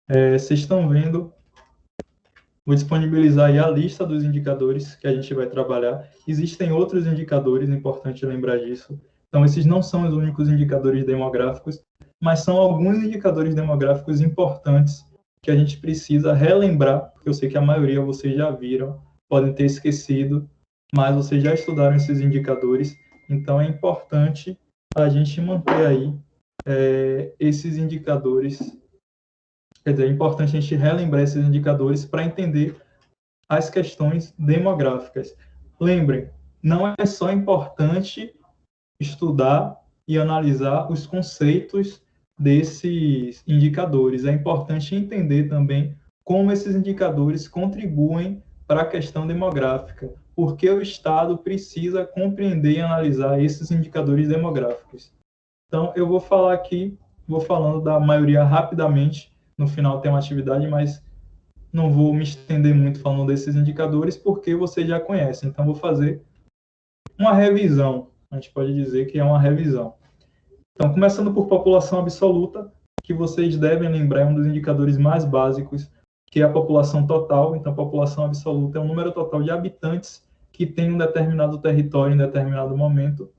Vocês estão vendo, vou disponibilizar aí a lista dos indicadores que a gente vai trabalhar. Existem outros indicadores, importante lembrar disso. Então, esses não são os únicos indicadores demográficos, mas são alguns indicadores demográficos importantes que a gente precisa relembrar, porque eu sei que a maioria vocês já viram, podem ter esquecido, mas vocês já estudaram esses indicadores, então é importante a gente manter aí esses indicadores. Quer dizer, é importante a gente relembrar esses indicadores para entender as questões demográficas. Lembrem, não é só importante estudar e analisar os conceitos desses indicadores, é importante entender também como esses indicadores contribuem para a questão demográfica, porque o Estado precisa compreender e analisar esses indicadores demográficos. Então, eu vou falar aqui, vou falando da maioria rapidamente, no final tem uma atividade, mas não vou me estender muito falando desses indicadores, porque vocês já conhecem. Então, vou fazer uma revisão. A gente pode dizer que é uma revisão. Então, começando por população absoluta, que vocês devem lembrar, é um dos indicadores mais básicos, que é a população total. Então, a população absoluta é o número total de habitantes que tem um determinado território em determinado momento.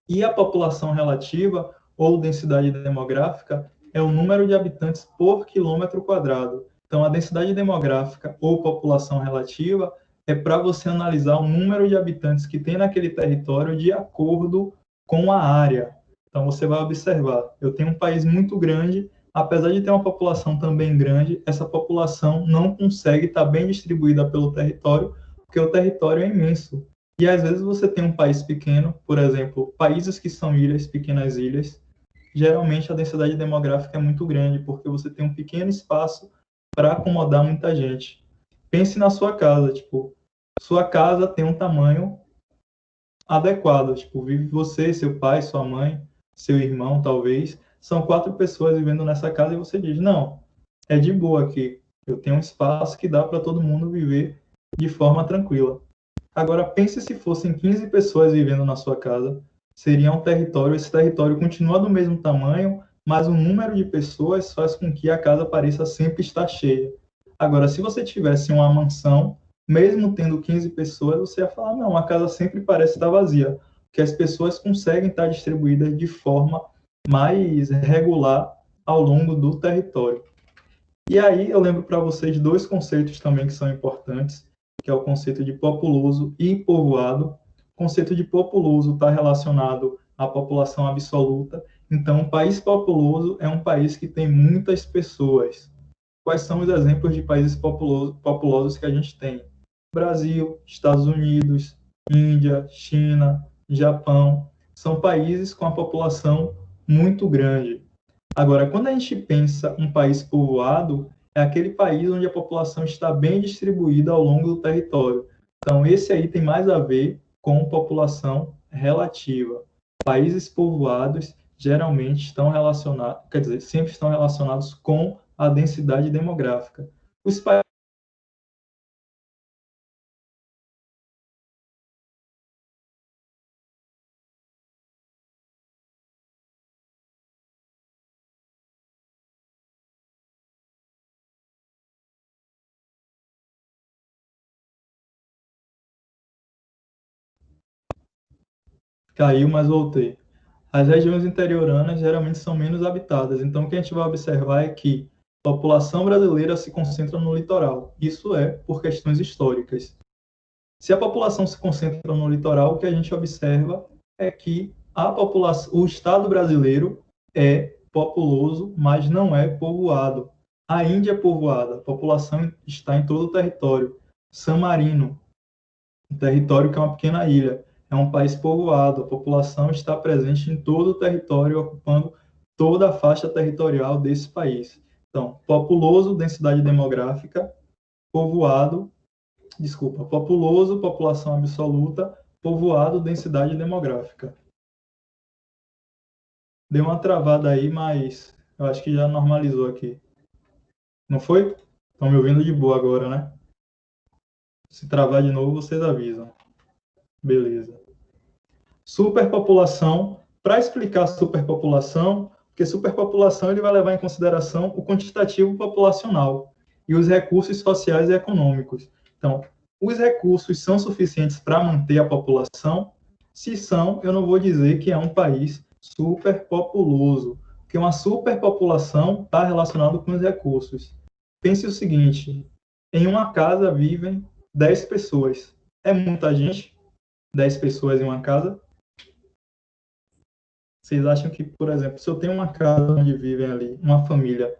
E a população relativa, ou densidade demográfica, é o número de habitantes por quilômetro quadrado. Então, a densidade demográfica ou população relativa é para você analisar o número de habitantes que tem naquele território de acordo com a área. Então, você vai observar, eu tenho um país muito grande, apesar de ter uma população também grande, essa população não consegue estar bem distribuída pelo território, porque o território é imenso. E às vezes você tem um país pequeno, por exemplo, países que são ilhas, pequenas ilhas, geralmente a densidade demográfica é muito grande, porque você tem um pequeno espaço para acomodar muita gente. Pense na sua casa, tipo, sua casa tem um tamanho adequado, tipo, vive você, seu pai, sua mãe, seu irmão, talvez, são 4 pessoas vivendo nessa casa e você diz, não, é de boa aqui, eu tenho um espaço que dá para todo mundo viver de forma tranquila. Agora, pense se fossem 15 pessoas vivendo na sua casa, seria um território, esse território continua do mesmo tamanho, mas o número de pessoas faz com que a casa pareça sempre estar cheia. Agora, se você tivesse uma mansão, mesmo tendo 15 pessoas, você ia falar, não, a casa sempre parece estar vazia, porque as pessoas conseguem estar distribuídas de forma mais regular ao longo do território. E aí eu lembro para vocês dois conceitos também que são importantes, que é o conceito de populoso e povoado. O conceito de populoso está relacionado à população absoluta. Então, um país populoso é um país que tem muitas pessoas. Quais são os exemplos de países populosos que a gente tem? Brasil, Estados Unidos, Índia, China, Japão. São países com a população muito grande. Agora, quando a gente pensa um país povoado, é aquele país onde a população está bem distribuída ao longo do território. Então, esse aí tem mais a ver com população relativa. Países povoados geralmente estão relacionados, quer dizer, sempre estão relacionados com a densidade demográfica. Os países caiu, mas voltei. As regiões interioranas geralmente são menos habitadas, então o que a gente vai observar é que a população brasileira se concentra no litoral. Isso é por questões históricas. Se a população se concentra no litoral, o que a gente observa é que a população, o Estado brasileiro é populoso, mas não é povoado. A Índia é povoada, a população está em todo o território. San Marino, um território que é uma pequena ilha, é um país povoado, a população está presente em todo o território, ocupando toda a faixa territorial desse país. Então, populoso, densidade demográfica, povoado, desculpa, populoso, população absoluta, povoado, densidade demográfica. Deu uma travada aí, mas eu acho que já normalizou aqui. Não foi? Estão me ouvindo de boa agora, né? Se travar de novo, vocês avisam. Beleza. Superpopulação. Para explicar a superpopulação, Porque superpopulação ele vai levar em consideração o quantitativo populacional e os recursos sociais e econômicos. Então, os recursos são suficientes para manter a população? Se são, eu não vou dizer que é um país superpopuloso, porque uma superpopulação está relacionada com os recursos. Pense o seguinte, em uma casa vivem 10 pessoas. É muita gente? 10 pessoas em uma casa? Vocês acham que, por exemplo, se eu tenho uma casa onde vivem ali uma família,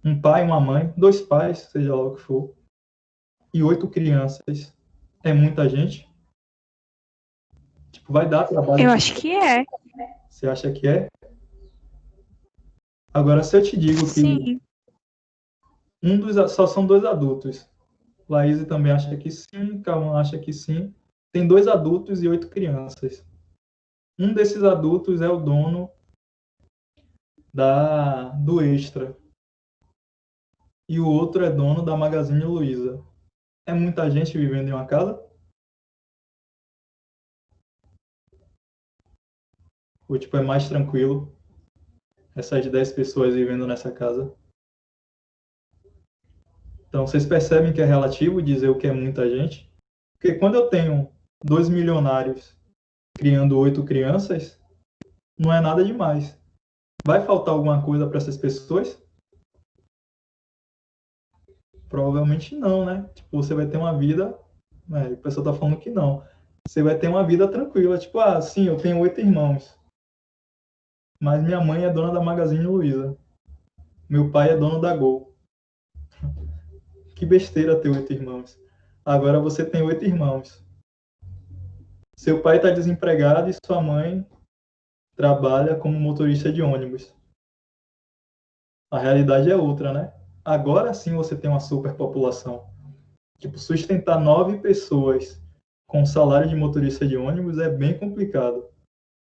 um pai, uma mãe, dois pais, seja lá o que for, e 8 crianças, é muita gente? Tipo, vai dar trabalho? Eu acho que é. Você acha que é? Agora, se eu te digo que Sim. só são 2 adultos, Laís também acha que sim, Cauã acha que sim, tem 2 adultos e 8 crianças. Um desses adultos é o dono do Extra e o outro é dono da Magazine Luiza. É muita gente vivendo em uma casa? Ou tipo, é mais tranquilo essas 10 pessoas vivendo nessa casa? Então, vocês percebem que é relativo dizer o que é muita gente? Porque quando eu tenho 2 milionários criando 8 crianças, não é nada demais. Vai faltar alguma coisa para essas pessoas? Provavelmente não, né? Tipo, você vai ter uma vida... o pessoal tá falando que não. Você vai ter uma vida tranquila. Tipo, sim, eu tenho 8 irmãos. Mas minha mãe é dona da Magazine Luiza. Meu pai é dono da Gol. Que besteira ter 8 irmãos. Agora você tem 8 irmãos. Seu pai está desempregado e sua mãe trabalha como motorista de ônibus. A realidade é outra, né? Agora sim você tem uma superpopulação. Tipo, sustentar 9 pessoas com salário de motorista de ônibus é bem complicado.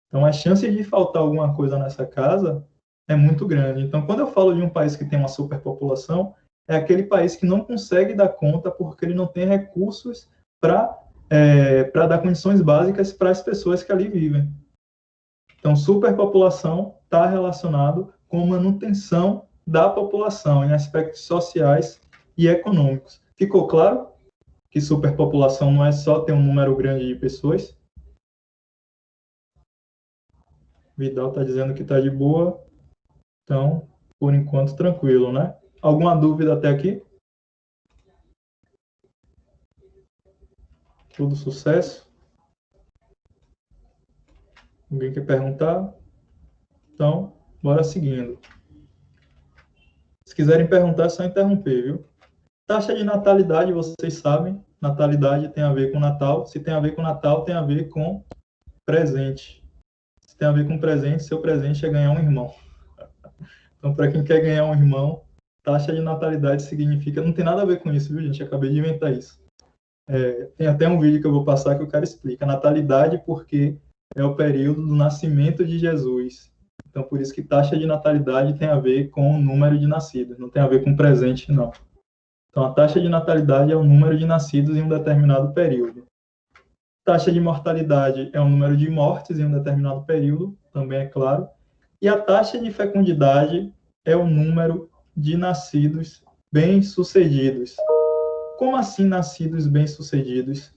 Então, as chances de faltar alguma coisa nessa casa é muito grande. Então, quando eu falo de um país que tem uma superpopulação, é aquele país que não consegue dar conta porque ele não tem recursos para dar condições básicas para as pessoas que ali vivem. Então, superpopulação está relacionado com manutenção da população em aspectos sociais e econômicos. Ficou claro que superpopulação não é só ter um número grande de pessoas? Vidal está dizendo que está de boa. Então, por enquanto, tranquilo, né? Alguma dúvida até aqui? Tudo sucesso? Alguém quer perguntar? Então, bora seguindo. Se quiserem perguntar, é só interromper, viu? Taxa de natalidade, vocês sabem, natalidade tem a ver com Natal. Se tem a ver com Natal, tem a ver com presente. Se tem a ver com presente, seu presente é ganhar um irmão. Então, para quem quer ganhar um irmão, taxa de natalidade significa... Não tem nada a ver com isso, viu, gente? Acabei de inventar isso. Tem até um vídeo que eu vou passar que o cara explica. Natalidade porque é o período do nascimento de Jesus. Então, por isso que taxa de natalidade tem a ver com o número de nascidos, não tem a ver com presente, não. Então, a taxa de natalidade é o número de nascidos em um determinado período. Taxa de mortalidade é o número de mortes em um determinado período, também é claro. E a taxa de fecundidade é o número de nascidos bem-sucedidos. Como assim nascidos bem-sucedidos?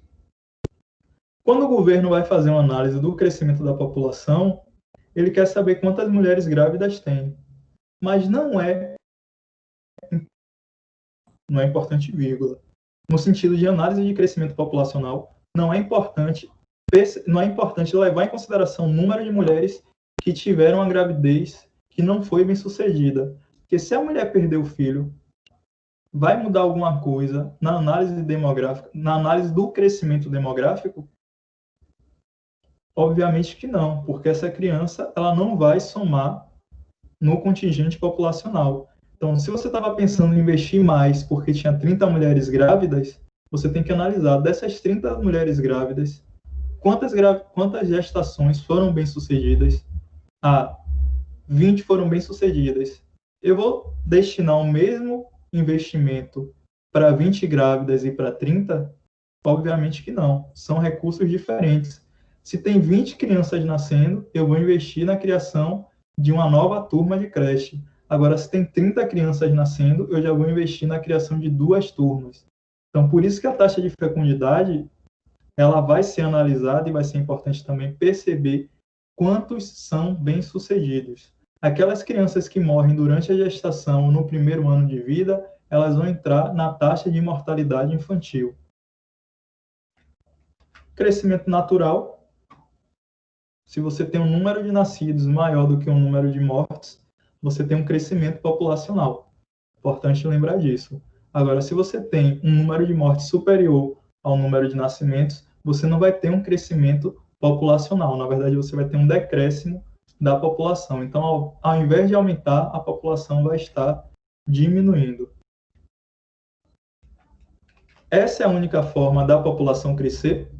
Quando o governo vai fazer uma análise do crescimento da população, ele quer saber quantas mulheres grávidas tem. Mas não é importante, vírgula. No sentido de análise de crescimento populacional, não é importante levar em consideração o número de mulheres que tiveram a gravidez que não foi bem sucedida. Porque se a mulher perder o filho, vai mudar alguma coisa na análise demográfica, na análise do crescimento demográfico? Obviamente que não, porque essa criança ela não vai somar no contingente populacional. Então, se você estava pensando em investir mais porque tinha 30 mulheres grávidas, você tem que analisar dessas 30 mulheres grávidas, quantas gestações foram bem-sucedidas? 20 foram bem-sucedidas. Eu vou destinar o mesmo investimento para 20 grávidas e para 30? Obviamente que não. São recursos diferentes. Se tem 20 crianças nascendo, eu vou investir na criação de uma nova turma de creche. Agora, se tem 30 crianças nascendo, eu já vou investir na criação de 2 turmas. Então, por isso que a taxa de fecundidade, ela vai ser analisada e vai ser importante também perceber quantos são bem-sucedidos. Aquelas crianças que morrem durante a gestação, no primeiro ano de vida, elas vão entrar na taxa de mortalidade infantil. Crescimento natural. Se você tem um número de nascidos maior do que um número de mortes, você tem um crescimento populacional. Importante lembrar disso. Agora, se você tem um número de mortes superior ao número de nascimentos, você não vai ter um crescimento populacional. Na verdade, você vai ter um decréscimo da população. Então, ao invés de aumentar, a população vai estar diminuindo. Essa é a única forma da população crescer?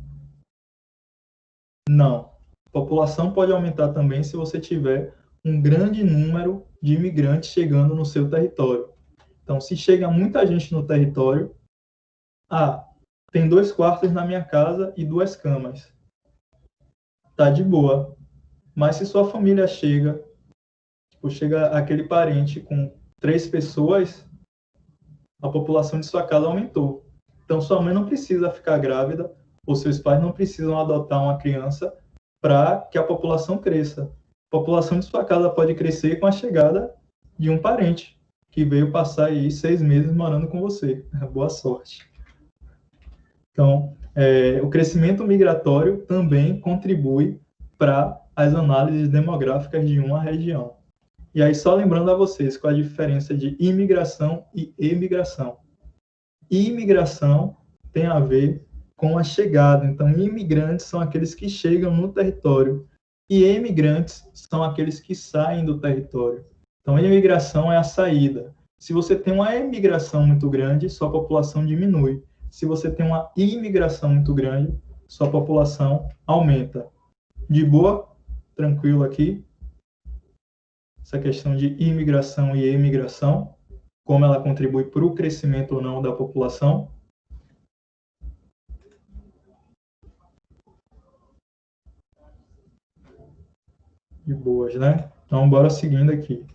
Não. A população pode aumentar também se você tiver um grande número de imigrantes chegando no seu território. Então, se chega muita gente no território, tem 2 quartos na minha casa e 2 camas. Tá de boa. Mas se sua família chega aquele parente com 3 pessoas, a população de sua casa aumentou. Então, sua mãe não precisa ficar grávida, ou seus pais não precisam adotar uma criança para que a população cresça. A população de sua casa pode crescer com a chegada de um parente que veio passar aí 6 meses morando com você. Boa sorte. Então, o crescimento migratório também contribui para as análises demográficas de uma região. E aí, só lembrando a vocês qual a diferença de imigração e emigração. Imigração tem a ver com a chegada. Então, imigrantes são aqueles que chegam no território e emigrantes são aqueles que saem do território. Então, a imigração é a saída. Se você tem uma emigração muito grande, sua população diminui. Se você tem uma imigração muito grande, sua população aumenta. De boa? Tranquilo aqui? Essa questão de imigração e emigração, como ela contribui para o crescimento ou não da população. De boas, né? Então, bora seguindo aqui.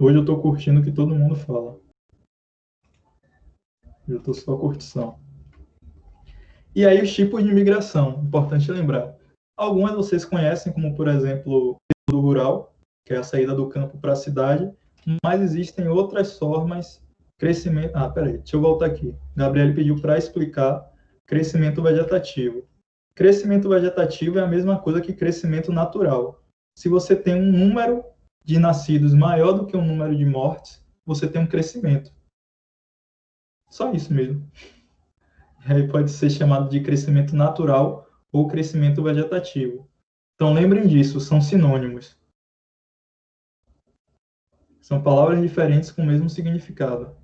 Hoje eu estou curtindo o que todo mundo fala. Eu estou só curtição. E aí, os tipos de imigração, importante lembrar. Algumas vocês conhecem, como, por exemplo, o rural, que é a saída do campo para a cidade, mas existem outras formas. Crescimento. Peraí, deixa eu voltar aqui. Gabriel pediu para explicar crescimento vegetativo. Crescimento vegetativo é a mesma coisa que crescimento natural. Se você tem um número de nascidos maior do que o número de mortes, você tem um crescimento. Só isso mesmo. Aí pode ser chamado de crescimento natural ou crescimento vegetativo. Então, lembrem disso, são sinônimos. São palavras diferentes com o mesmo significado.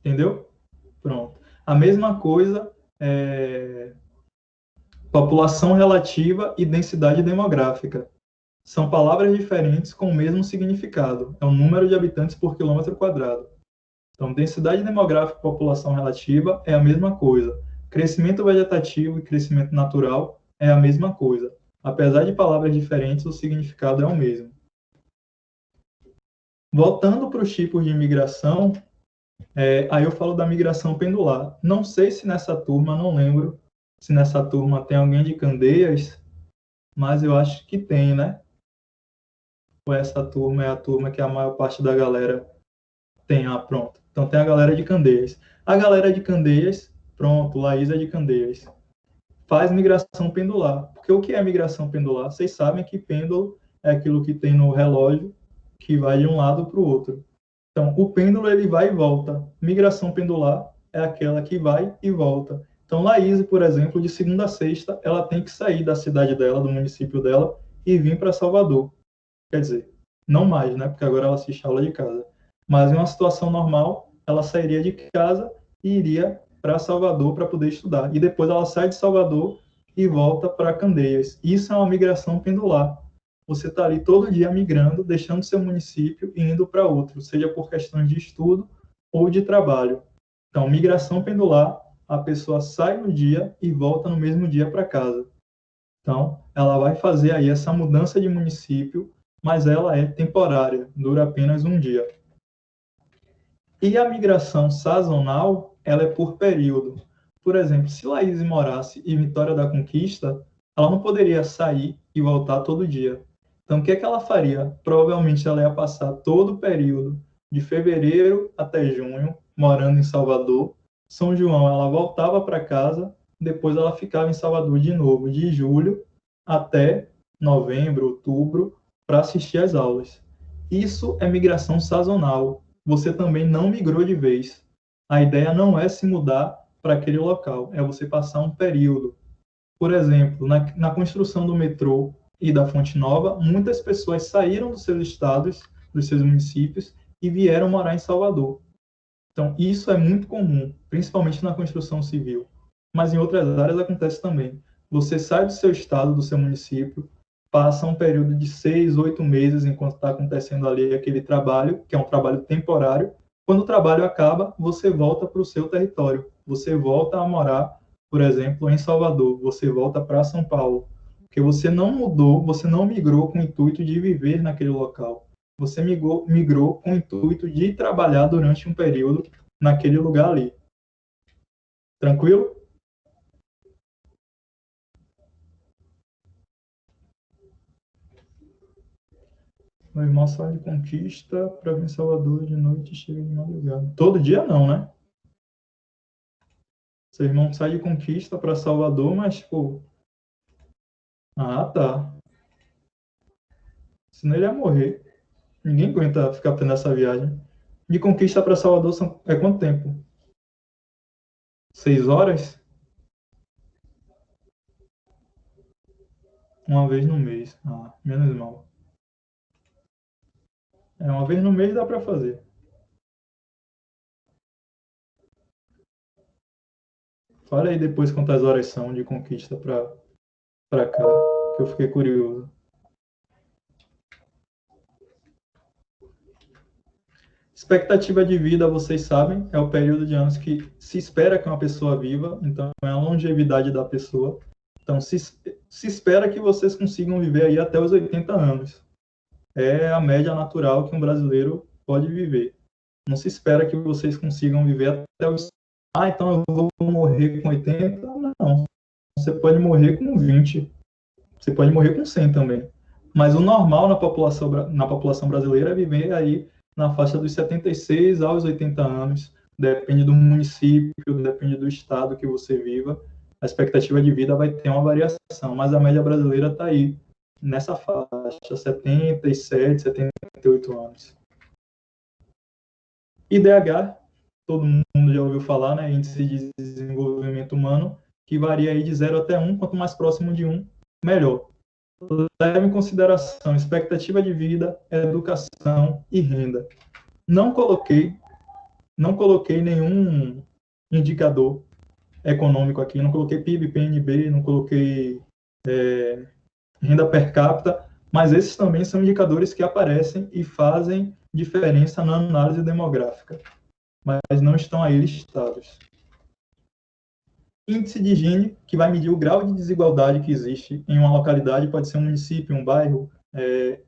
Entendeu? Pronto. A mesma coisa população relativa e densidade demográfica. São palavras diferentes com o mesmo significado. É o número de habitantes por quilômetro quadrado. Então, densidade demográfica e população relativa é a mesma coisa. Crescimento vegetativo e crescimento natural é a mesma coisa. Apesar de palavras diferentes, o significado é o mesmo. Voltando para os tipos de imigração, aí eu falo da migração pendular. Não sei se nessa turma, não lembro se nessa turma tem alguém de Candeias, mas eu acho que tem, né? Ou essa turma é a turma que a maior parte da galera tem. Pronto. Então tem a galera de Candeias. A galera de Candeias, pronto, Laís é de Candeias, faz migração pendular. Porque o que é migração pendular? Vocês sabem que pêndulo é aquilo que tem no relógio que vai de um lado para o outro. Então, o pêndulo ele vai e volta. Migração pendular é aquela que vai e volta. Então, Laís, por exemplo, de segunda a sexta, ela tem que sair da cidade dela, do município dela, e vir para Salvador. Quer dizer, não mais, né? Porque agora ela assiste aula de casa. Mas em uma situação normal, ela sairia de casa e iria para Salvador para poder estudar. E depois ela sai de Salvador e volta para Candeias. Isso é uma migração pendular. Você está ali todo dia migrando, deixando seu município e indo para outro, seja por questões de estudo ou de trabalho. Então, migração pendular a pessoa sai no dia e volta no mesmo dia para casa. Então, ela vai fazer aí essa mudança de município, mas ela é temporária, dura apenas um dia. E a migração sazonal, ela é por período. Por exemplo, se Laís morasse em Vitória da Conquista, ela não poderia sair e voltar todo dia. Então, o que é que ela faria? Provavelmente ela ia passar todo o período de fevereiro até junho morando em Salvador. São João, ela voltava para casa, depois ela ficava em Salvador de novo, de julho até novembro, outubro, para assistir às aulas. Isso é migração sazonal. Você também não migrou de vez. A ideia não é se mudar para aquele local, é você passar um período. Por exemplo, na construção do metrô e da Fonte Nova, muitas pessoas saíram dos seus estados, dos seus municípios, e vieram morar em Salvador. Então, isso é muito comum, principalmente na construção civil. Mas em outras áreas acontece também. Você sai do seu estado, do seu município, passa um período de 6, 8 meses enquanto está acontecendo ali aquele trabalho, que é um trabalho temporário. Quando o trabalho acaba, você volta para o seu território. Você volta a morar, por exemplo, em Salvador. Você volta para São Paulo. Porque você não mudou, você não migrou com o intuito de viver naquele local. Você migrou com o intuito de trabalhar durante um período naquele lugar ali. Tranquilo? Meu irmão sai de Conquista para vir em Salvador de noite e chega de madrugada. Todo dia não, né? Seu irmão sai de Conquista para Salvador, mas, tipo... Ah, tá. Senão ele ia morrer. Ninguém aguenta ficar tendo essa viagem. De Conquista para Salvador é quanto tempo? 6 horas? Uma vez no mês. Ah, menos mal. É, uma vez no mês dá para fazer. Fala aí depois quantas horas são de Conquista para cá, que eu fiquei curioso. Expectativa de vida, vocês sabem, é o período de anos que se espera que uma pessoa viva, então é a longevidade da pessoa. Então, se espera que vocês consigam viver aí até os 80 anos. É a média natural que um brasileiro pode viver. Não se espera que vocês consigam viver até os... Ah, então eu vou morrer com 80? Não. Você pode morrer com 20. Você pode morrer com 100 também. Mas o normal na população brasileira é viver aí na faixa dos 76 aos 80 anos. Depende do município, depende do estado que você viva. A expectativa de vida vai ter uma variação, mas a média brasileira está aí, nessa faixa, 77, 78 anos. IDH, todo mundo já ouviu falar, né? Índice de Desenvolvimento Humano, que varia aí de 0 até 1, quanto mais próximo de 1, melhor. Leve em consideração expectativa de vida, educação e renda. Não coloquei, não coloquei nenhum indicador econômico aqui, não coloquei PIB, PNB, não coloquei renda per capita, mas esses também são indicadores que aparecem e fazem diferença na análise demográfica, mas não estão aí listados. Índice de Gini, que vai medir o grau de desigualdade que existe em uma localidade, pode ser um município, um bairro.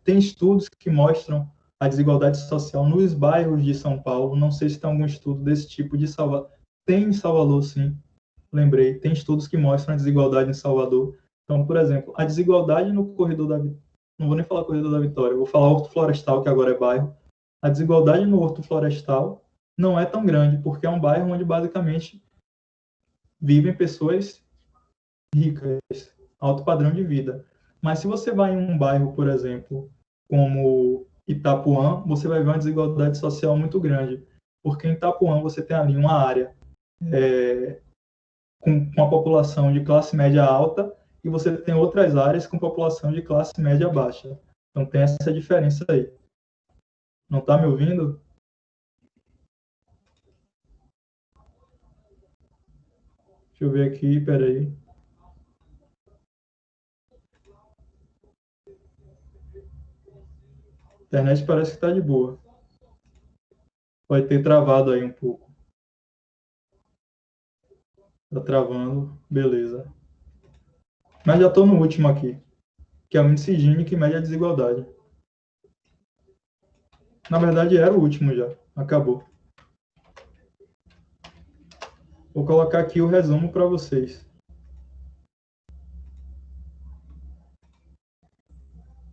Tem estudos que mostram a desigualdade social nos bairros de São Paulo. Não sei se tem algum estudo desse tipo de Salvador. Tem em Salvador, sim. Lembrei. Tem estudos que mostram a desigualdade em Salvador. Então, por exemplo, a desigualdade no corredor da... Não vou nem falar corredor da Vitória, vou falar Horto Florestal, que agora é bairro. A desigualdade no Horto Florestal não é tão grande, porque é um bairro onde basicamente vivem pessoas ricas, alto padrão de vida. Mas se você vai em um bairro, por exemplo, como Itapuã, você vai ver uma desigualdade social muito grande, porque em Itapuã você tem ali uma área com uma população de classe média alta e você tem outras áreas com população de classe média baixa. Então tem essa diferença aí. Não está me ouvindo? Deixa eu ver aqui, peraí. A internet parece que está de boa. Pode ter travado aí um pouco. Tá travando. Beleza. Mas já estou no último aqui, que é o índice Gini, que mede a desigualdade. Na verdade, era o último já. Acabou. Vou colocar aqui o resumo para vocês.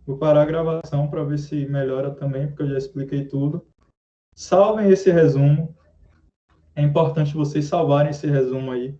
Vou parar a gravação para ver se melhora também, porque eu já expliquei tudo. Salvem esse resumo. É importante vocês salvarem esse resumo aí,